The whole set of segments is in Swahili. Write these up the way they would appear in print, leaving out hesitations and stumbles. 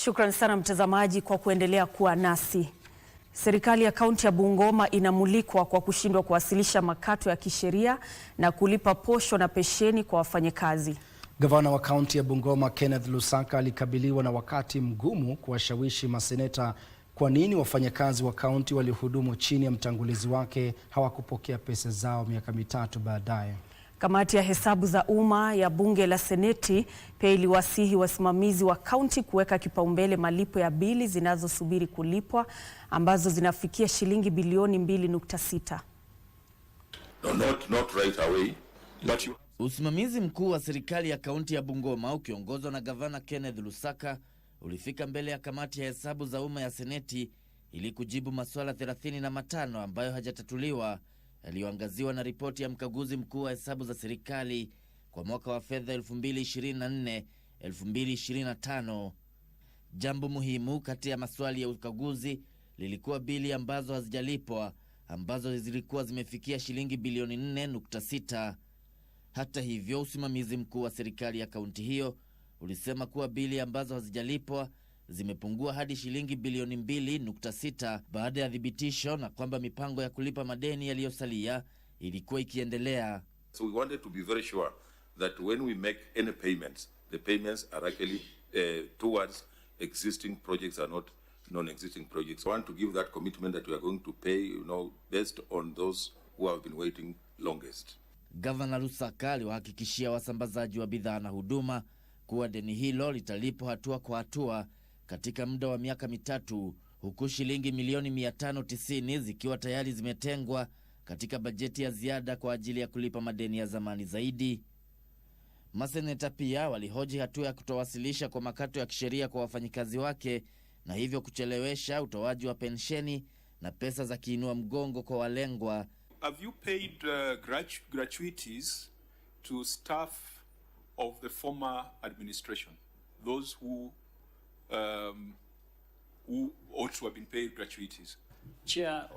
Shukran sana mtazamaji kwa kuendelea kuwa nasi. Serikali ya kaunti ya Bungoma inamulikwa kwa kushindwa kuwasilisha makato ya kisheria na kulipa posho na pensheni kwa wafanyakazi. Gavana wa kaunti ya Bungoma Kenneth Lusaka alikabiliwa na wakati mgumu kuwashawishi maseneta kwa nini wafanyakazi wa kaunti waliohudumu chini ya mtangulizi wake hawakupokea pesa zao miaka mitatu baadaye. Kamati ya hesabu za umma ya bunge la seneti pia iliwasihi wasimamizi wa kaunti kuweka kipaumbele malipo ya bili zinazosubiri kulipwa ambazo zinafikia shilingi bilioni 2.6. Not right away, but Usimamizi mkuu wa serikali ya kaunti ya Bungoma ukiongozwa na gavana Kenneth Lusaka ulifika mbele ya kamati ya hesabu za umma ya seneti ili kujibu maswala 35 ambayo hajatatuliwa yaliyoangaziwa na ripoti ya mkaguzi mkuu wa hesabu za serikali kwa mwaka wa fedha 2024-2025. Jambo muhimu kati ya maswali ya ukaguzi lilikuwa bili ambazo hazijalipwa ambazo zilikuwa zimefikia shilingi bilioni 4.6. Hata hivyo, usimamizi mkuu wa serikali ya kaunti hiyo ulisema kuwa bili ambazo hazijalipwa zimepungua hadi shilingi bilioni 2.6 baada ya thibitisho na kwamba mipango ya kulipa madeni yaliyosalia ilikuwa ikiendelea. So we wanted to be very sure that when we make any payments, the payments are actually towards existing projects and not non-existing projects. I want to give that commitment that we are going to pay, based on those who have been waiting longest. Gavana Lusaka aliwahakikishia wasambazaji wa bidhaa na huduma kuwa deni hilo litalipwa hatua kwa hatua katika muda wa miaka mitatu, huku shilingi milioni 590 zikiwa tayari zimetengwa katika bajeti ya ziada kwa ajili ya kulipa madeni ya zamani zaidi. Maseneta pia walihoji hatua ya kutowasilisha kwa makato ya kisheria kwa wafanyikazi wake na hivyo kuchelewesha utoaji wa pensheni na pesa za kiinua mgongo kwa walengwa. Have you paid gratuities to staff of the former administration, those who ought to have been paid gratuities? Chair,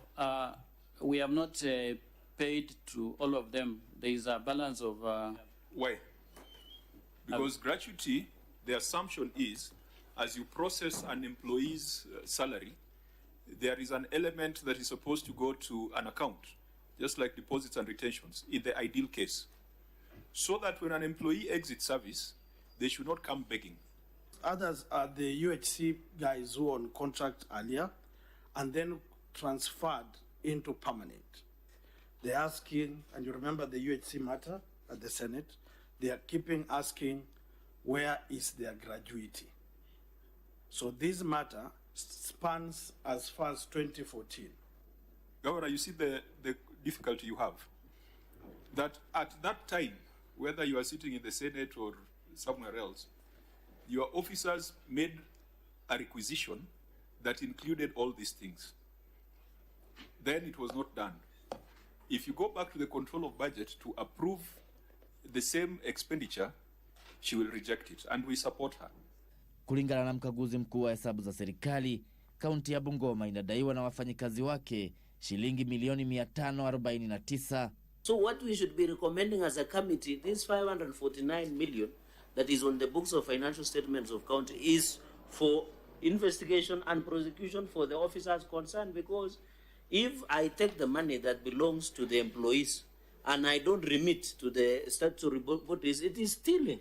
we have not paid to all of them. There is a balance of... Why? Because gratuity, the assumption is, as you process an employee's salary, there is an element that is supposed to go to an account, just like deposits and retentions, in the ideal case, so that when an employee exits service, they should not come begging. Others are the UHC guys who were on contract earlier and then transferred into permanent. They're asking, and you remember the UHC matter at the Senate, they are keeping asking, where is their gratuity? So this matter spans as far as 2014. Governor, you see the difficulty you have. That at that time, whether you are sitting in the Senate or somewhere else, your officers made a requisition that included all these things. Then it was not done. If you go back to the control of budget to approve the same expenditure, she will reject it, and we support her. Kulingana na mkaguzi mkuu wa hesabu za serikali, kaunti ya Bungoma inadaiwa na wafanyikazi wake shilingi milioni 549. So what we should be recommending as a committee, this 549 million that is on the books of financial statements of county is for investigation and prosecution for the officers concerned, because if I take the money that belongs to the employees and I don't remit to the statutory bodies, it is stealing.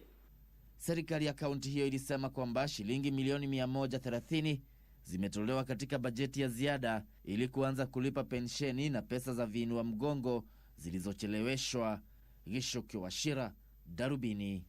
Serikali ya kaunti hiyo ilisema kwamba shilingi milioni 130 zimetolewa katika bajeti ya ziada ili kuanza kulipa pensheni na pesa za viinua mgongo zilizocheleweshwa. Gishoki Washira, Darubini.